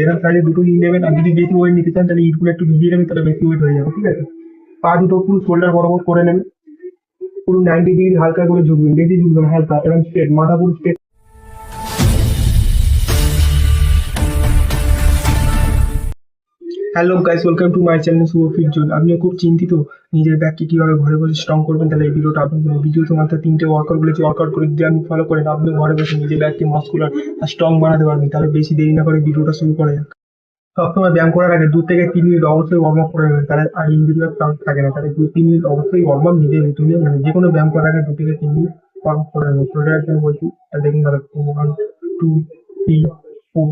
এরকম সাইজে দুটো নিয়ে নেবেন। আর যদি বেশি ওয়েট নিতে চান তাহলে ইটগুলো একটু ভিজিয়ে নেবেন, তাহলে বেশি ওয়েট হয়ে যাবে। ঠিক আছে, পা দুটো পুরো শোল্ডার বরাবর করে নেবেন, পুরো 90 ডিগ্রি হালকা করে ঝুঁকবেন, বেশি ঝুঁকবেন না, হালকা এবং স্ট্রেট, মাথা পুরো straight. Hello guys, welcome to my channel Shubh fit zone. আপনিও খুব চিন্তিত নিজের ব্যাককে কিভাবে ঘরে বসে স্ট্রং করবেন, তাহলে এই ভিডিওটা আপনার জন্য। ভিডিওতে মাত্র 3টে ওয়ার্কআউট বলেছি, ওয়ার্কআউট করে যদি আপনি ফলো করেন আপনি ঘরে বসে নিজের ব্যাককে মাস্কুলার আর স্ট্রং বানাতে পারবেন। তাহলে বেশি দেরি না করে ভিডিওটা শুরু করা যাক। সবসময় ব্যায়াম করার আগে 2 থেকে 3 মিনিট অবশ্যই ওয়ার্ম আপ করে নেবেন, তাহলে আর ইনজুরির চান্স থাকে না। তাহলে 2-3 মিনিট অবশ্যই ওয়ার্ম আপ নিজের রুটিনে, মানে যে কোনো ব্যায়াম করার আগে 2 থেকে 3 মিনিট ওয়ার্ম আপ করে নেবেন। শরীরের জন্য বলছি, তাহলে দেখুন তাহলে 1, 2, 3, 4,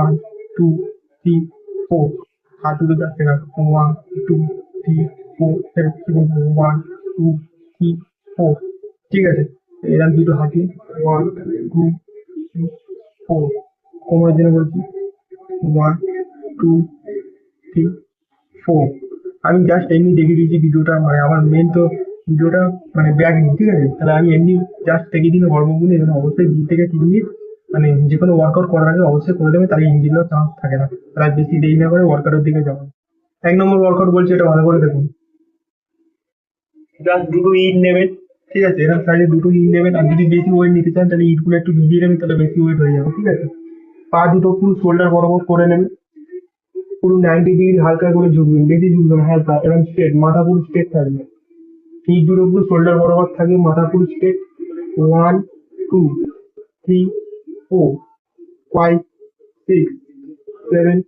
1, 2, 3, 4। হাত দুটো চারটে রাখো, 1, 2, 3, 4, 1, 2, 3, 4। ঠিক আছে, এরকম দুটো হাতি, 1, 2, 3, 4। কোমরের জন্য বলছি 1, 2, 3, 4। আমি জাস্ট এমনি দেখিয়ে দিয়েছি ভিডিওটা, মানে আমার মেন তো ভিডিওটা মানে ব্যাক নেই। ঠিক আছে, তাহলে আমি এমনি জাস্ট দেখিয়ে দিন হরমোনগুলো। এখানে অবশ্যই 2 থেকে 3 মিনিট মানে যে কোনো ওয়ার্কআউট করার আগে অবশ্যই করে দেবে, তাহলে ইঞ্জিনের চান্স থাকে না। তারা বেশি দেরি না করে ওয়ার্কআউটের দিকে যাবে। 1 নম্বর ওয়ার্কআউট বলছি, এটা ভালো করে দেখুন। জাস্ট দুটো ইট নেবেন। ঠিক আছে, এরকম সাইজে দুটো ইট নেবেন। আর যদি বেশি ওয়েট নিতে চান তাহলে ইটগুলো একটু ভিজিয়ে নেবেন, তাহলে বেশি ওয়েট হয়ে যাবে। ঠিক আছে, পা দুটো পুরো শোল্ডার বরাবর করে নেবেন, পুরো 90 ডিগ্রি হালকা করে ঝুঁকবেন, বেশি ঝুঁকবেন না, হালকা এবং স্ট্রেট, মাথা পুরো স্ট্রেট থাকবে। পিঠ দুটো পুরো শোল্ডার বরাবর থাকবে, মাথা পুরো স্ট্রেট। 1, 2, 3, 4, 5, 6, 7,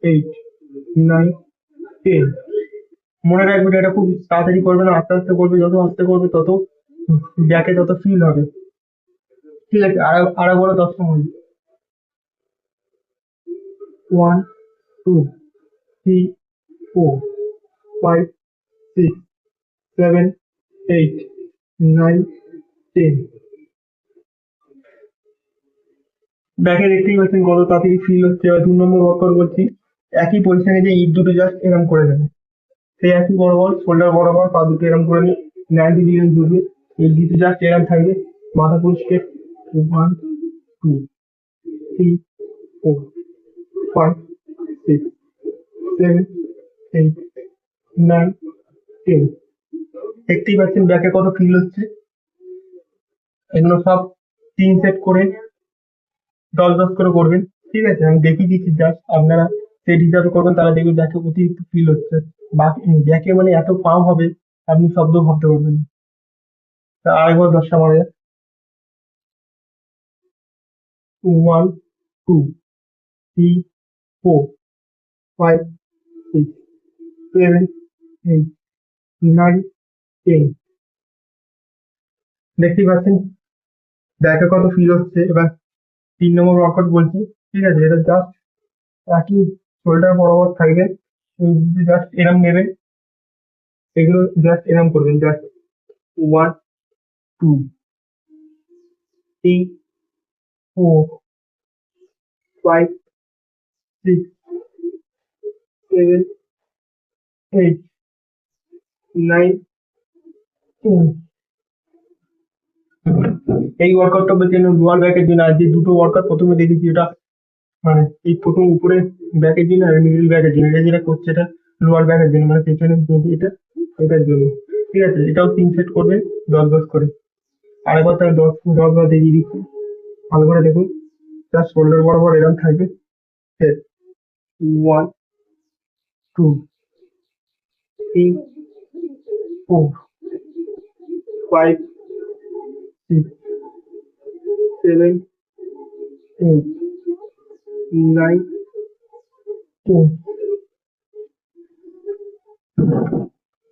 8, 9, 10। মনে রাখবেন এটা খুব তাড়াতাড়ি করবে না, আস্তে আস্তে করবে। যত আস্তে করবে তত ব্যাকে তত ফিল হবে। ঠিক আছে, আরো বড় 10 সময়। 1, 2, 3, 4, 5, 6, 7, 8, 9, 10। ব্যাকে দেখতেই পাচ্ছেন কত তাড়াতাড়ি ফিল হচ্ছে। এবার 2 নম্বর ওয়ার্কআউট বলছি, একই পজিশনে যে ইট দুটো জাস্ট এরকম করে দেবে, সেই একই বরাবর শোল্ডার বরাবর পা দুটো এরকম করে নিয়ে 90 ডিগ্রি ঝুঁকবে, ইট দুটো জাস্ট এরকম থাকবে, মাথা পুরো স্ট্রেট। 1, 2, 3, 4, 5, 6, 7, 8, 9, 10। দেখতেই পাচ্ছেন ব্যাকে কত ফিল হচ্ছে। এগুলো সব 3 সেট করে 10-10 করে করবেন। ঠিক আছে, আমি দেখিয়ে দিচ্ছি, জাস্ট আপনারা সেট হিসাবে করবেন, তাহলে দেখবেন ব্যাকে অতিরিক্ত ফিল হচ্ছে। ব্যাকে মানে এত পাম্প হবে আপনি শব্দ ভাবতে পারবেন না। তা আরেকবার 10টা মারা যায়। 1, 2, 3, 4, 5, 6, 7, 8, 9, 10। দেখতেই পাচ্ছেন ব্যাকে কত ফিল হচ্ছে। এবার 3 নম্বর ওয়ার্কআউট বলছি। ঠিক আছে, এটা জাস্ট একই শোল্ডার বরাবর থাকবে, জাস্ট এরম নেবেন, এগুলো জাস্ট এরম করবেন, জাস্ট 1, 2, 3, 4, 5, 6, 7, 8, 9, 10। এই ওয়ার্কআউটটা বলছি লোয়ার ব্যাকের জন্য। আর যে দুটো ওয়ার্কআউট প্রথমে দেখেছি ওটা মানে এই প্রথম উপরে ব্যাকের জন্য আর মিডল ব্যাকের জন্য, এটা যেটা করছে এটা লোয়ার ব্যাকের জন্য, মানে পেছনের এটা এটার জন্য। ঠিক আছে, এটাও 3 সেট করবেন 10-10 করে। আরেকবার তাহলে 10-10 দেখিয়ে দিচ্ছি, ভালো করে দেখুন। জাস্ট শোল্ডার বরাবর এরকম থাকবে, সেট। 1, 2, 3, 4, 5, 6, 7, 8, 9, 10।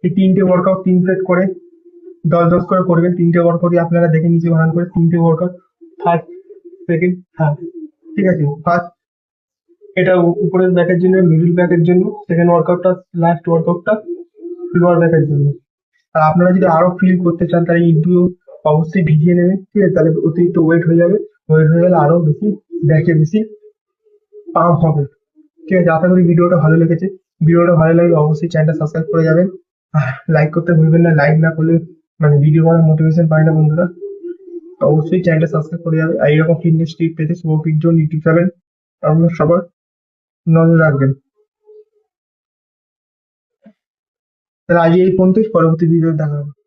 এই 3টে ওয়ার্কআউট 3 সেট করে 10-10 করে করবেন। 3টে ওয়ার্কআউটই আপনারা দেখে নিচে বানান করে 3টে ওয়ার্কআউট, ফার্স্ট, সেকেন্ড, থার্ড। ঠিক আছে, ফার্স্ট এটা উপরের ব্যাকের জন্য, মিডল ব্যাকের জন্য। সেকেন্ড ওয়ার্কআউটটা, লাস্ট ওয়ার্কআউটটা লোয়ার ব্যাকের জন্য। আর আপনারা যদি আরো ফিল করতে চান তাহলে ইটগুলো অবশ্যই ভিজিয়ে নেবেন। ঠিক আছে, তাহলে অতিরিক্ত ওয়েট হয়ে যাবে, ওয়েট হয়ে গেলে আরো বেশি ব্যাকে বেশি পাম্প হবে। ঠিক আছে, আশা করি ভিডিওটা ভালো লেগেছে। ভিডিওটা ভালো লাগলে অবশ্যই চ্যানেলটা সাবস্ক্রাইব করে যাবেন, লাইক করতে ভুলবেন না। লাইক না করলে মানে ভিডিও করার মোটিভেশন পায় না বন্ধুরা। তো অবশ্যই চ্যানেলটা সাবস্ক্রাইব করে যাবে। আর এরকম ফিটনেস টিপ পেতে শুভ ফিট জোন ইউটিউব চ্যানেল আপনার সবার নজর রাখবেন। তাহলে আজ এই পর্যন্তই, পরবর্তী ভিডিও দেখা হবে।